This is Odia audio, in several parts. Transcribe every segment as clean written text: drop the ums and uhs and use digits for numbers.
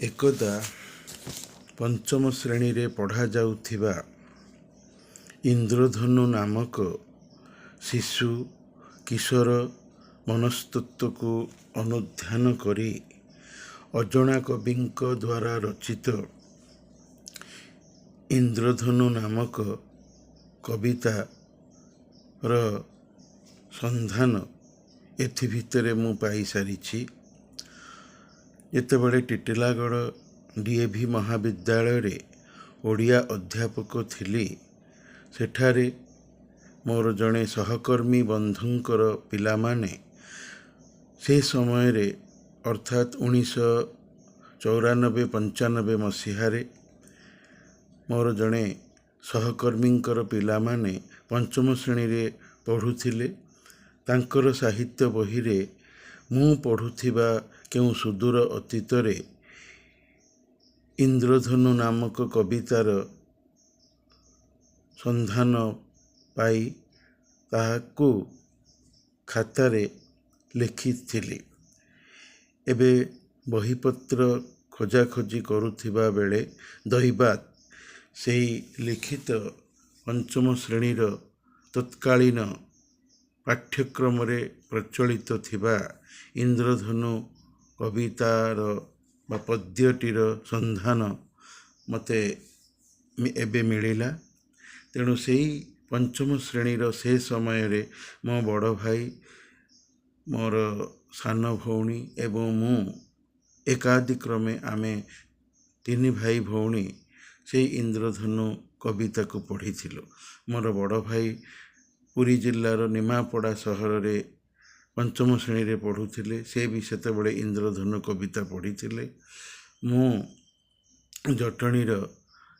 एकदा पंचम श्रेणी रे पढ़ा जाउथिबा इंद्रधनु नामक शिशु किशोर मनस्तत्व को अनुध्यान करी अजणा कविंक द्वारा रचित इंद्रधनु नामक कविता र संधान एथि भितरे मु पाई सारिछि। जेतेबेले टिटिलागढ़ डीएवी महाविद्यालय रे ओडिया अध्यापक थिली सेठारे मोर जड़े सहकर्मी बंधुंकर पिलामाने से समय रे अर्थात 1994-95 मसीहारे मोर जड़े सहकर्मींकर पिलामाने पंचम श्रेणी रे पढ़ुथिले। तांकर साहित्य बही रे मु पढ़ुथिबा केउ सुदूर अतीत रे इंद्रधनु नामक कवितार संधान पाई ताहाकु खातारे लिखिथिली। एबे बहीपत्र खोजाखोजी करुथिबा बेले दैबात सेई लिखित पंचम श्रेणीर तत्कालीन पाठ्यक्रम रे प्रचलित थिबा इंद्रधनु कवितार बा पद्यटीर संधान मते एबे मिलिला। तेणु सेई पंचम श्रेणीर से समय रे मो बड़ भाई मोर सान भौणी एवं मु एकादिक्रमे आमे तीन भाई भौणी से इंद्रधनु कविता को पढ़ीथिलु। मोर बड़ भाई पुरी जिल्लार निमापड़ा सहर रे पंचम श्रेणी रे पढ़ुथिले। से भी सेतेबेले इंद्रधनु कविता पढ़ीथिले। मु जटणीर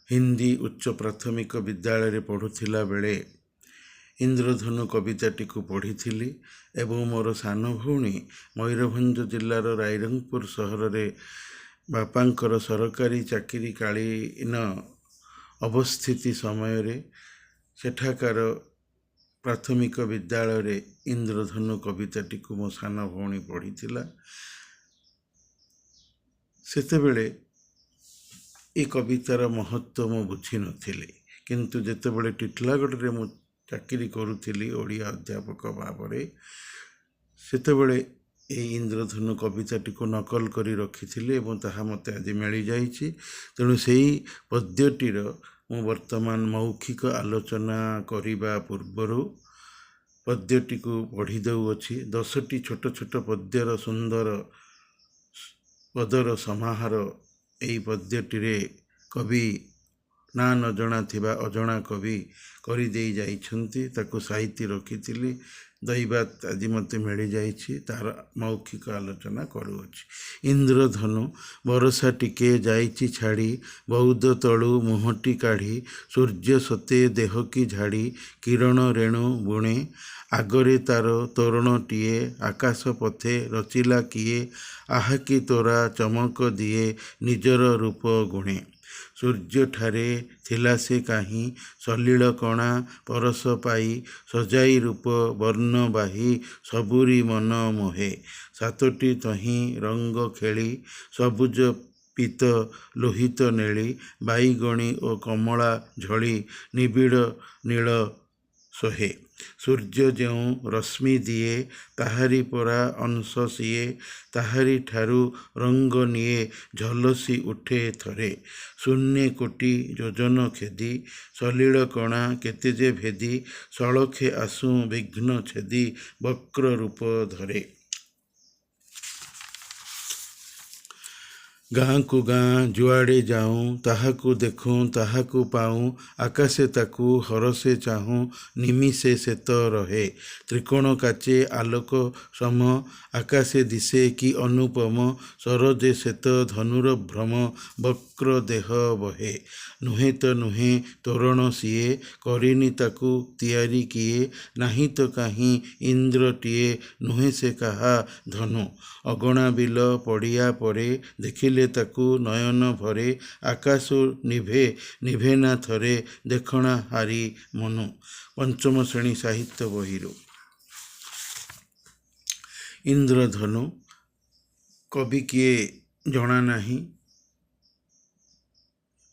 हिंदी उच्च प्राथमिक विद्यालय रे पढ़ुथिला बेले इंद्रधनु कविताटी को पढ़ीथिली एवं मोर सान भौणी मयूरभंज जिल्लार रायरंगपुर सहर रे बापांकर सरकारी चाकरी कालीन अवस्थिति समय रे सेठाकार प्राथमिक विद्यालय रे इंद्रधनु कविताटी को मो सान भौणी पढ़ीथिला। सेतेबेले ए कवितार महत्व मु बुझी नथिली, किंतु जेतेबेले टिटलागढ़ रे मु चाकरी करुथिली ओडिया अध्यापक भाव सेतेबेले ए इंद्रधनु कविताटी को नकल करी रखिथिली एवं ताहा मते आज मिली जाइछि। तेणु सेही पद्यटीर मु वर्तमान मौखिक आलोचना करिबा पूर्वरु पद्यटी को पढ़ी देउअछि। 10टी छोट छोट पद्यर सुंदर पदर समाहार एई पद्यटीरे कवि ना न जणा थिबा अजणा कवि करी देई जाइछन्ति, ताकु साहित्य रखिथिली। दैबात आज मते मिली जाइछि, तार मौखिक आलोचना करूअछि। इंद्रधनु बरसा टिके जाइछि छाड़ी बौद्ध तळु मुहटी काढ़ी सूर्य सते देह की झाड़ी किरण रेणु बुणे आगरे तार तोरणटीए आकाश पथे रचिला किए आहाकी तोरा चमक दिए निजर रूप गुणे सूर्य ठारे थिला से काहीं सलील कणा परस पाई सजाई रूप वर्णबाही सबुरी मन मोहे सातोटी तहीं रंग खेली सबुज पीत लोहित नेली बाईगणी और कमला झड़ी निबिड़ नील सोहे सूर्य जेउ रश्मि दिए ताहारी परा अंश सिए ताहारी ठारू रंग निए झलसी उठे थरे शून्य कोटि योजन खेदी सलील कणा केतेजे भेदी सड़खे आसु विघ्न छेदी वक्र रूप धरे गाँ को गाँ जुआड़े जाऊँ ताहाकू देखूँ ताहाकू पाऊँ आकाशे ताकू हरसे चाहूँ निमिषे सेत रहे त्रिकोण काचे आलोक सम आकाशे दिशे कि अनुपम सरोजे सेत धनुर भ्रम वक्र देह बहे नुहे तो नुहे तोरण सिए करिनी ताकू तियारी किए नाही तो काहीं इंद्रटीए नुहे से कहा धनु अगणा बिल पड़िया परे देखिले ताकू नयन भरे आकाश निभे निभे ना थरे देखणा हारी मनु। पंचम श्रेणी साहित्य बहिरु इंद्रधनु कवि किए जना नहीं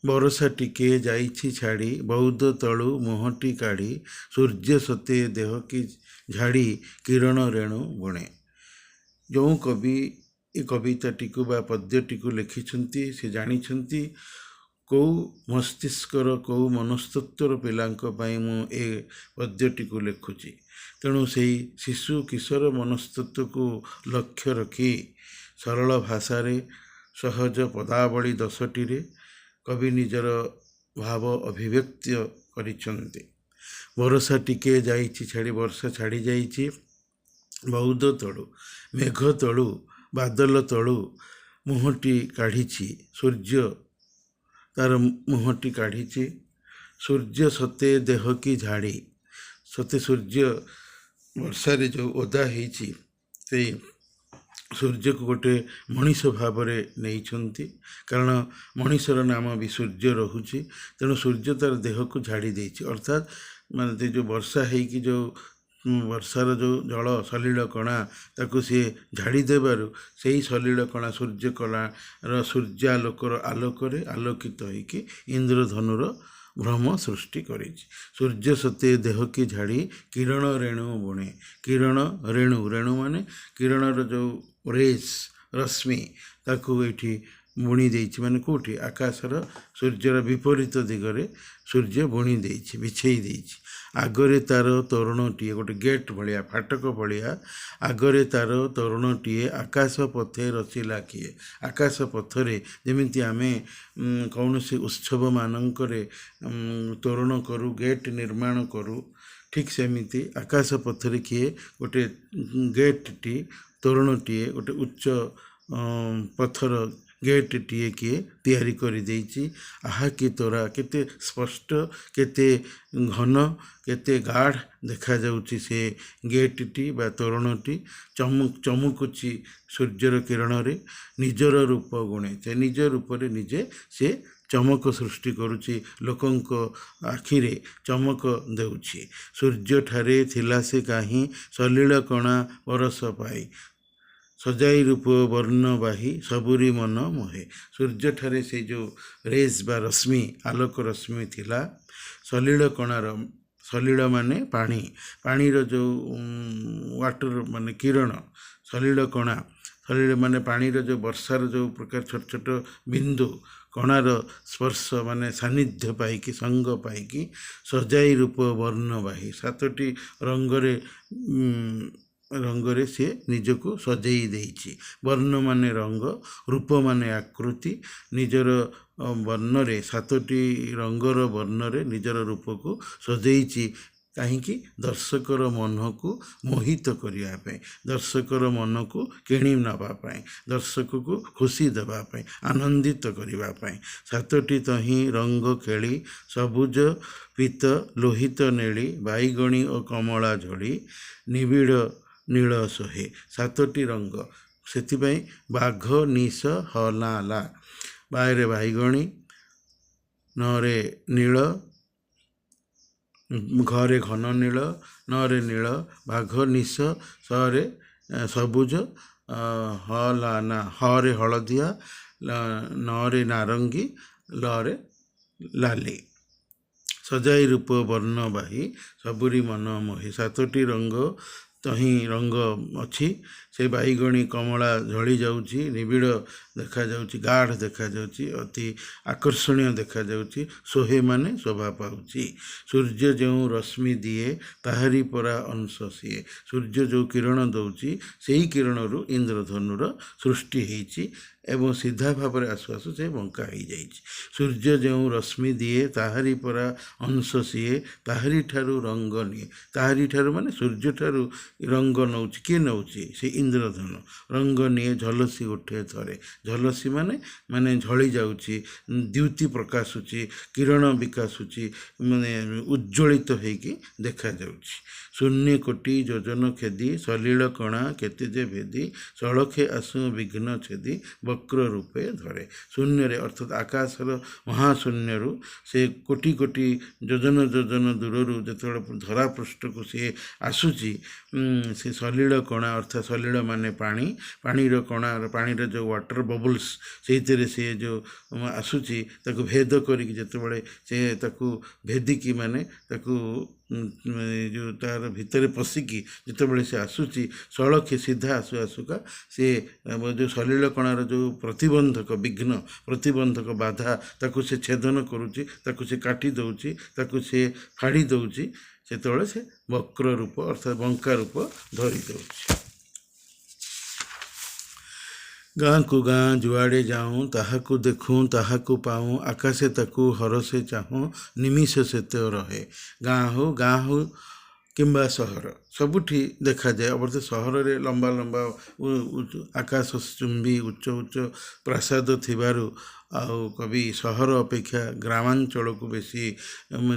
ବରଷା ଟିକିଏ ଯାଇଛି ଛାଡ଼ି ବଉଦ ତଳୁ ମୁହଁଟି କାଢ଼ି ସୂର୍ଯ୍ୟ ସତେ ଦେହ କି ଝାଡ଼ି କିରଣ ରେଣୁ ବୁଣେ। ଯେଉଁ କବି ଏ କବିତାଟିକୁ ବା ପଦ୍ୟଟିକୁ ଲେଖିଛନ୍ତି ସେ ଜାଣିଛନ୍ତି କେଉଁ ମସ୍ତିଷ୍କର କେଉଁ ମନସ୍ତତ୍ୱର ପିଲାଙ୍କ ପାଇଁ ମୁଁ ଏ ପଦ୍ୟଟିକୁ ଲେଖୁଛି। ତେଣୁ ସେଇ ଶିଶୁ କିଶୋର ମନସ୍ତତ୍ୱକୁ ଲକ୍ଷ୍ୟ ରଖି ସରଳ ଭାଷାରେ ସହଜ ପଦାବଳୀ 10ଟିରେ କବି ନିଜର ଭାବ ଅଭିବ୍ୟକ୍ତ କରିଛନ୍ତି। ବରଷା ଟିକିଏ ଯାଇଛି ଛାଡ଼ି ବର୍ଷା ଛାଡ଼ି ଯାଇଛି ବଉଦ ତଳୁ ମେଘ ତଳୁ ବାଦଲ ତଳୁ ମୁହଁଟି କାଢ଼ିଛି ସୂର୍ଯ୍ୟ ତାର ମୁହଁଟି କାଢ଼ିଛି। ସୂର୍ଯ୍ୟ ସତେ ଦେହ କି ଝାଡ଼ି ସତେ ସୂର୍ଯ୍ୟ ବର୍ଷାରେ ଯେଉଁ ଓଦା ହେଇଛି ସେଇ ସୂର୍ଯ୍ୟକୁ ଗୋଟେ ମଣିଷ ଭାବରେ ନେଇଛନ୍ତି, କାରଣ ମଣିଷର ନାମ ବି ସୂର୍ଯ୍ୟ ରହୁଛି। ତେଣୁ ସୂର୍ଯ୍ୟ ତାର ଦେହକୁ ଝାଡ଼ି ଦେଇଛି, ଅର୍ଥାତ୍ ମାନେ ସେ ଯେଉଁ ବର୍ଷା ହେଇକି ଯେଉଁ ବର୍ଷାର ଯେଉଁ ଜଳ ସଲିଳ କଣା ତାକୁ ସିଏ ଝାଡ଼ି ଦେବାରୁ ସେଇ ସଲିଳ କଣା ସୂର୍ଯ୍ୟ କଳାର ସୂର୍ଯ୍ୟାଲୋକର ଆଲୋକରେ ଆଲୋକିତ ହେଇକି ଇନ୍ଦ୍ରଧନୁର ଭ୍ରମ ସୃଷ୍ଟି କରିଛି। ସୂର୍ଯ୍ୟ ସତେ ଦେହ କି ଝାଡ଼ି କିରଣ ରେଣୁ ବୁଣେ। କିରଣ ରେଣୁ, ରେଣୁ ମାନେ କିରଣର ଯେଉଁ ରେସ୍ ରଶ୍ମି ତାକୁ ଏଇଠି ବୁଣି ଦେଇଛି, ମାନେ କେଉଁଠି ଆକାଶର ସୂର୍ଯ୍ୟର ବିପରୀତ ଦିଗରେ ସୂର୍ଯ୍ୟ ବୁଣି ଦେଇଛି, ବିଛେଇ ଦେଇଛି। ଆଗରେ ତାର ତୋରଣଟିଏ, ଗୋଟେ ଗେଟ୍ ଭଳିଆ ଫାଟକ ଭଳିଆ ଆଗରେ ତାର ତୋରଣଟିଏ ଆକାଶ ପଥେ ରଚିଲା କିଏ। ଆକାଶ ପଥରେ ଯେମିତି ଆମେ କୌଣସି ଉତ୍ସବ ମାନଙ୍କରେ ତୋରଣ କରୁ, ଗେଟ୍ ନିର୍ମାଣ କରୁ, ଠିକ୍ ସେମିତି ଆକାଶ ପଥରେ କିଏ ଗୋଟେ ଗେଟ୍ଟି ତୋରଣଟିଏ ଗୋଟେ ଉଚ୍ଚ ପଥର ଗେଟ୍ଟିଏ କିଏ ତିଆରି କରିଦେଇଛି। ଆହା କି ତୋରା, କେତେ ସ୍ପଷ୍ଟ, କେତେ ଘନ, କେତେ ଗାଢ଼ ଦେଖାଯାଉଛି ସେ ଗେଟ୍ଟି ବା ତୋରଣଟି। ଚମକୁଛି ସୂର୍ଯ୍ୟର କିରଣରେ ନିଜର ରୂପ ଗୁଣେ, ସେ ନିଜ ରୂପରେ ନିଜେ ସେ ଚମକ ସୃଷ୍ଟି କରୁଛି, ଲୋକଙ୍କ ଆଖିରେ ଚମକ ଦେଉଛି। ସୂର୍ଯ୍ୟଠାରେ ଥିଲା ସେ କାହିଁ ସଲିଳ କଣା ପରଶ ପାଇ ସଜାଇ ରୂପ ବର୍ଣ୍ଣବାହୀ ସବୁରି ମନ ମୋହେ। ସୂର୍ଯ୍ୟଠାରେ ସେଇ ଯେଉଁ ରେସ୍ ବା ରଶ୍ମି, ଆଲୋକ ରଶ୍ମି ଥିଲା, ସଲିଳ କଣାର, ସଲିଳ ମାନେ ପାଣି, ପାଣିର ଯେଉଁ ୱାଟର ମାନେ କିରଣ, ସଲିଳ କଣା, ସଲିଳ ମାନେ ପାଣିର ଯେଉଁ ବର୍ଷାର ଯେଉଁ ପ୍ରକାର ଛୋଟ ଛୋଟ ବିନ୍ଦୁ କଣାର ସ୍ପର୍ଶ ମାନେ ସାନ୍ନିଧ୍ୟ ପାଇକି, ସଙ୍ଗ ପାଇକି ସଜାଇ ରୂପ ବର୍ଣ୍ଣବାହୀ 7ଟି ରଙ୍ଗରେ ସିଏ ନିଜକୁ ସଜେଇ ଦେଇଛି। ବର୍ଣ୍ଣ ମାନେ ରଙ୍ଗ, ରୂପ ମାନେ ଆକୃତି, ନିଜର ବର୍ଣ୍ଣରେ 7ଟି ରଙ୍ଗର ବର୍ଣ୍ଣରେ ନିଜର ରୂପକୁ ସଜେଇଛି। କାହିଁକି? ଦର୍ଶକର ମନକୁ ମୋହିତ କରିବା ପାଇଁ, ଦର୍ଶକର ମନକୁ କିଣି ନେବା ପାଇଁ, ଦର୍ଶକକୁ ଖୁସି ଦେବା ପାଇଁ, ଆନନ୍ଦିତ କରିବା ପାଇଁ। 7ଟି ତହିଁ ରଙ୍ଗ ଖେଳି ସବୁଜ ପୀତ ଲୋହିତ ନେଳି ବାଇଗଣୀ ଓ କମଳା ଝଡ଼ି ନିବିଡ଼ ନୀଳ ସୋହେ। 7ଟି ରଙ୍ଗ, ସେଥିପାଇଁ ବାଘ ନିଶ ହଲାଲା, ବାରେ ବାଇଗଣୀ, ନରେ ନୀଳ, ଘରେ ଘନ ନୀଳ, ନରେ ନୀଳ, ବାଘ ନିଶ, ସରେ ସବୁଜ, ହଲାନା, ହରେ ହଳଦିଆ, ନରେ ନାରଙ୍ଗୀ, ଲରେ ଲାଲି। ସଜାଇ ରୂପ ବର୍ଣ୍ଣବାହୀ ସବୁରି ମନ ମୋହେ। 7ଟି ରଙ୍ଗ ତହିଁ ରଙ୍ଗ ଅଛି, ସେ ବାଇଗଣୀ କମଳା ଝଳି ଯାଉଛି, ନିବିଡ଼ ଦେଖାଯାଉଛି, ଗାଢ଼ ଦେଖାଯାଉଛି, ଅତି ଆକର୍ଷଣୀୟ ଦେଖାଯାଉଛି। ସୋହେ ମାନେ ଶୋଭା ପାଉଛି। ସୂର୍ଯ୍ୟ ଯେଉଁ ରଶ୍ମି ଦିଏ ତାହାରି ପରା ଅଂଶ ସିଏ। ସୂର୍ଯ୍ୟ ଯେଉଁ କିରଣ ଦେଉଛି ସେଇ କିରଣରୁ ଇନ୍ଦ୍ରଧନୁର ସୃଷ୍ଟି ହେଇଛି ଏବଂ ସିଧା ଭାବରେ ଆସୁ ଆସୁ ସେ ବଙ୍କା ହେଇଯାଇଛି। ସୂର୍ଯ୍ୟ ଯେଉଁ ରଶ୍ମି ଦିଏ ତାହାରି ପରା ଅଂଶ ସିଏ, ତାହାରି ଠାରୁ ରଙ୍ଗ ନିଏ। ତାହାରି ଠାରୁ ମାନେ ସୂର୍ଯ୍ୟଠାରୁ ରଙ୍ଗ ନେଉଛି, କିଏ ନେଉଛି? ସେ ଇନ୍ଦ୍ରଧନୁ ରଙ୍ଗ ନିଏ, ଝଲସି ଉଠେ ଥରେ। ଝଲସି ମାନେ ଝଳି ଯାଉଛି, ଦ୍ୟୁତି ପ୍ରକାଶୁଛି, କିରଣ ବିକାଶୁଛି, ମାନେ ଉଜ୍ଜ୍ୱଳିତ ହେଇକି ଦେଖାଯାଉଛି। ଶୂନ୍ୟ କୋଟି ଯୋଜନ ଖେଦି ସଲିଳ କଣା କେତେ ଯେ ଭେଦି ସଳଖେ ଆସୁ ବିଘ୍ନ ଛେଦି ବକ୍ର ରୂପେ ଧରେ। ଶୂନ୍ୟରେ ଅର୍ଥାତ୍ ଆକାଶର ମହାଶୂନ୍ୟରୁ ସେ କୋଟି କୋଟି ଯୋଜନ ଯୋଜନ ଦୂରରୁ ଯେତେବେଳେ ଧରାପୃଷ୍ଠକୁ ସିଏ ଆସୁଛି, ସେ ସଲିଳ କଣା ଅର୍ଥାତ୍ ସଲିଳ ସଲିଳ ମାନେ ପାଣି, ପାଣିର କଣାର ପାଣିର ଯେଉଁ ୱାଟର ବବୁଲ୍ସ ସେଇଥିରେ ସେ ଯେଉଁ ଆସୁଛି ତାକୁ ଭେଦ କରିକି ଯେତେବେଳେ ସେ ତାକୁ ଭେଦିକି ମାନେ ତାକୁ ଯେଉଁ ତା'ର ଭିତରେ ପଶିକି ଯେତେବେଳେ ସେ ଆସୁଛି ସଳଖି ସିଧା ଆସୁ ଆସୁକା ସେ ଯେଉଁ ସଲିଳ କଣାର ଯେଉଁ ପ୍ରତିବନ୍ଧକ ବିଘ୍ନ ପ୍ରତିବନ୍ଧକ ବାଧା ତାକୁ ସେ ଛେଦନ କରୁଛି, ତାକୁ ସେ କାଟି ଦେଉଛି, ତାକୁ ସେ ଫାଡ଼ି ଦେଉଛି, ସେତେବେଳେ ସେ ବକ୍ର ରୂପ ଅର୍ଥାତ୍ ବଙ୍କା ରୂପ ଧରି ଦେଉଛି। ଗାଁକୁ ଗାଁ ଯୁଆଡ଼େ ଯାଉଁ ତାହାକୁ ଦେଖୁଁ ତାହାକୁ ପାଉଁ ଆକାଶେ ତାକୁ ହରସେ ଚାହୁଁ ନିମିଷ ସେତେ ରହେ। ଗାଁ ହଉ କିମ୍ବା ସହର ସବୁଠି ଦେଖାଯାଏ। ଅବଶ୍ୟ ସହରରେ ଲମ୍ବା ଲମ୍ବା ଆକାଶ ଚୁମ୍ବୀ ଉଚ୍ଚ ଉଚ୍ଚ ପ୍ରାସାଦ ଥିବାରୁ ଆଉ କବି ସହର ଅପେକ୍ଷା ଗ୍ରାମାଞ୍ଚଳକୁ ବେଶୀ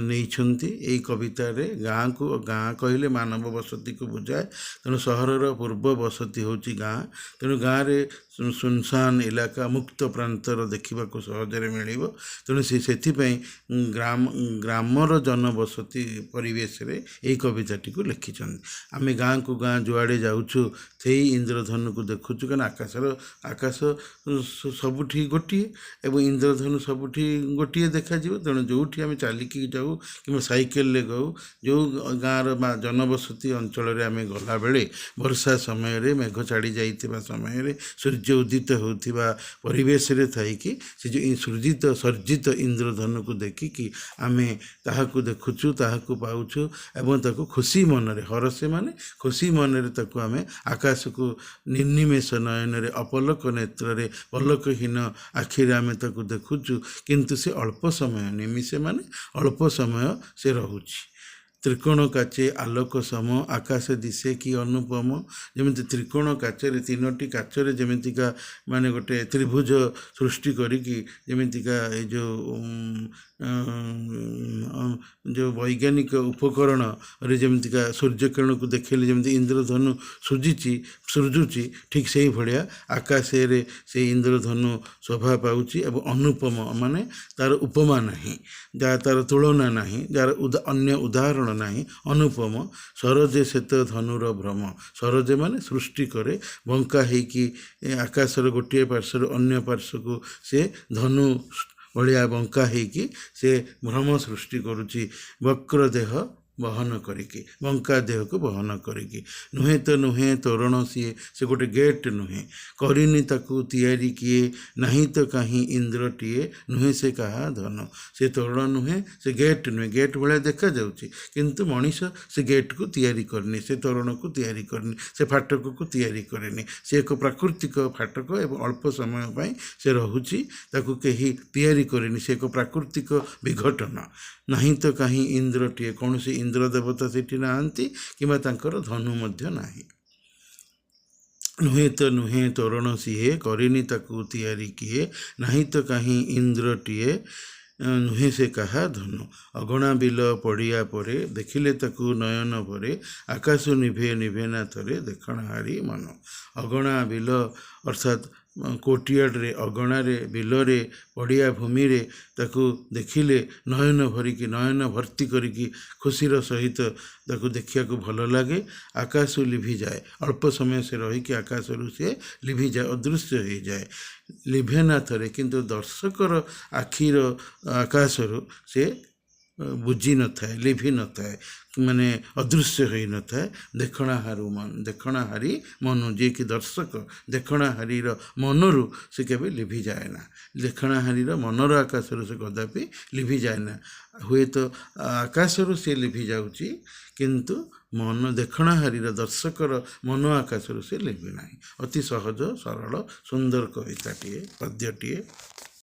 ନେଇଛନ୍ତି ଏଇ କବିତାରେ। ଗାଁ କହିଲେ ମାନବ ବସତିକୁ ବୁଝାଏ, ତେଣୁ ସହରର ପୂର୍ବ ବସତି ହେଉଛି ଗାଁ। ତେଣୁ ଗାଁରେ ସୁନସାନ ଇଲାକା ମୁକ୍ତ ପ୍ରାନ୍ତର ଦେଖିବାକୁ ସହଜରେ ମିଳିବ। ତେଣୁ ସେଥିପାଇଁ ଗ୍ରାମର ଜନବସତି ପରିବେଶରେ ଏହି କବିତାଟିକୁ ଲେଖିଛନ୍ତି। ଆମେ ଗାଁକୁ ଗାଁ ଯୁଆଡ଼େ ଯାଉଛୁ ସେଇ ଇନ୍ଦ୍ରଧନୁକୁ ଦେଖୁଛୁ, କାରଣ ଆକାଶ ସବୁଠି ଗୋଟିଏ ଏବଂ ଇନ୍ଦ୍ରଧନୁ ସବୁଠି ଗୋଟିଏ ଦେଖାଯିବ। ତେଣୁ ଯେଉଁଠି ଆମେ ଚାଲିକି ଯାଉ କିମ୍ବା ସାଇକେଲରେ ଯାଉ, ଯେଉଁ ଗାଁର ଜନବସତି ଅଞ୍ଚଳରେ ଆମେ ଗଲାବେଳେ ବର୍ଷା ସମୟରେ ମେଘ ଛାଡ଼ି ଯାଇଥିବା ସମୟରେ ସୂର୍ଯ୍ୟ ଉଦିତ ହେଉଥିବା ପରିବେଶରେ ଥାଇକି ସେ ଯେଉଁ ସର୍ଜିତ ଇନ୍ଦ୍ରଧନୁକୁ ଦେଖିକି ଆମେ ତାହାକୁ ଦେଖୁଛୁ, ତାହାକୁ ପାଉଛୁ ଏବଂ ତାକୁ ଖୁସି ମନରେ, ହରସେ ମାନେ ଖୁସି ମନରେ ତାକୁ ଆମେ ଆକାଶକୁ ନିର୍ନିମେଷ ନୟନରେ ଅପଲକ ନେତ୍ରରେ ପଲକହୀନ ଆଖିରେ ଆମେ ତାକୁ ଦେଖୁଛୁ। କିନ୍ତୁ ସେ ଅଳ୍ପ ସମୟ, ନିମିଷେ ମାନେ ଅଳ୍ପ ସମୟ ସେ ରହୁଛି। ତ୍ରିକୋଣ କାଚେ ଆଲୋକ ସମ ଆକାଶ ଦିଶେ କି ଅନୁପମ। ଯେମିତି ତ୍ରିକୋଣ କାଚରେ, ତିନୋଟି କାଚରେ ଯେମିତିକା ମାନେ ଗୋଟେ ତ୍ରିଭୁଜ ସୃଷ୍ଟି କରିକି ଯେମିତିକା ଏଇ ଯେଉଁ ବୈଜ୍ଞାନିକ ଉପକରଣରେ ଯେମିତିକା ସୂର୍ଯ୍ୟକିରଣକୁ ଦେଖେଇଲେ ଯେମିତି ଇନ୍ଦ୍ରଧନୁ ସୃଜୁଛି, ଠିକ୍ ସେଇଭଳିଆ ଆକାଶରେ ସେଇ ଇନ୍ଦ୍ରଧନୁ ଶୋଭା ପାଉଛି ଏବଂ ଅନୁପମ ମାନେ ତା'ର ଉପମା ନାହିଁ, ଯାହା ତା'ର ତୁଳନା ନାହିଁ, ଯାହାର ଅନ୍ୟ ଉଦାହରଣ ନାହିଁ, ଅନୁପମ। ସରୋଜେ ଶ୍ଵେତ ଧନୁର ଭ୍ରମ, ସରୋଜେ ମାନେ ସୃଷ୍ଟି କରେ, ବଙ୍କା ହେଇକି ଆକାଶର ଗୋଟିଏ ପାର୍ଶ୍ୱରୁ ଅନ୍ୟ ପାର୍ଶ୍ୱକୁ ସେ ଧନୁ ଭଳିଆ ବଙ୍କା ହେଇକି ସେ ଭ୍ରମ ସୃଷ୍ଟି କରୁଛି ବକ୍ର ଦେହ ବହନ କରିକି, ବଙ୍କା ଦେହକୁ ବହନ କରିକି। ନୁହେଁ ତ ନୁହେଁ ତୋରଣ ସିଏ, ସେ ଗୋଟେ ଗେଟ୍ ନୁହେଁ, କରିନି ତାକୁ ତିଆରି କିଏ, ନାହିଁ ତ କାହିଁ ଇନ୍ଦ୍ରଟିଏ, ନୁହେଁ ସେ କାହା ଧନ। ସେ ତୋରଣ ନୁହେଁ, ସେ ଗେଟ୍ ନୁହେଁ, ଗେଟ୍ ଭଳିଆ ଦେଖାଯାଉଛି, କିନ୍ତୁ ମଣିଷ ସେ ଗେଟ୍କୁ ତିଆରି କରିନି, ସେ ତୋରଣକୁ ତିଆରି କରିନି, ସେ ଫାଟକକୁ ତିଆରି କରିନି। ସେ ଏକ ପ୍ରାକୃତିକ ଫାଟକ ଏବଂ ଅଳ୍ପ ସମୟ ପାଇଁ ସେ ରହୁଛି, ତାକୁ କେହି ତିଆରି କରିନି, ସେ ଏକ ପ୍ରାକୃତିକ ବିଘଟନ। ନାହିଁ ତ କାହିଁ ଇନ୍ଦ୍ରଟିଏ, କୌଣସି ଇନ୍ଦ୍ର ଦେବତା ସେଠି ନାହାନ୍ତି କିମ୍ବା ତାଙ୍କର ଧନୁ ମଧ୍ୟ ନାହିଁ। ନୁହେଁ ତ ନୁହେଁ ତୋରଣ ସିଏ, କରିନି ତାକୁ ତିଆରି କିଏ, ନାହିଁ ତ କାହିଁ ଇନ୍ଦ୍ରଟିଏ, ନୁହେଁ ସେ କାହା ଧନୁ। ଅଗଣା ବିଲ ପଡ଼ିଆ ପରେ ଦେଖିଲେ ତାକୁ ନୟନ ଭରେ, ଆକାଶ ନିଭେ ନିଭେ ନା ଥରେ ଦେଖଣାହାରି ମନ। ଅଗଣା ବିଲ ଅର୍ଥାତ୍ କୋର୍ଟୟାର୍ଡ଼ରେ, ଅଗଣାରେ, ବିଲରେ, ପଡ଼ିଆ ଭୂମିରେ ତାକୁ ଦେଖିଲେ ନୟନ ଭରିକି, ନୟନ ଭର୍ତ୍ତି କରିକି ଖୁସିର ସହିତ ତାକୁ ଦେଖିବାକୁ ଭଲ ଲାଗେ। ଆକାଶ ଲିଭିଯାଏ, ଅଳ୍ପ ସମୟ ସେ ରହିକି ଆକାଶରୁ ସେ ଲିଭିଯାଏ, ଅଦୃଶ୍ୟ ହେଇଯାଏ। ଲିଭେ ନା ଥରେ, କିନ୍ତୁ ଦର୍ଶକର ଆଖିର ଆକାଶରୁ ସେ ବୁଝି ନଥାଏ, ଲିଭି ନଥାଏ, ମାନେ ଅଦୃଶ୍ୟ ହୋଇନଥାଏ। ଦେଖଣାହାରି ମନ, ଯିଏକି ଦର୍ଶକ ଦେଖଣାହାରିର ମନରୁ ସେ କେବେ ଲିଭିଯାଏ ନା, ଦେଖଣାହାରିର ମନର ଆକାଶରୁ ସେ କଦାପି ଲିଭିଯାଏ ନା। ହୁଏତ ଆକାଶରୁ ସେ ଲିଭି ଯାଉଛି, କିନ୍ତୁ ଦେଖଣାହାରିର ଦର୍ଶକର ମନ ଆକାଶରୁ ସେ ଲିଭି ନାହିଁ। ଅତି ସହଜ ସରଳ ସୁନ୍ଦର କବିତାଟିଏ, ପଦ୍ୟଟିଏ।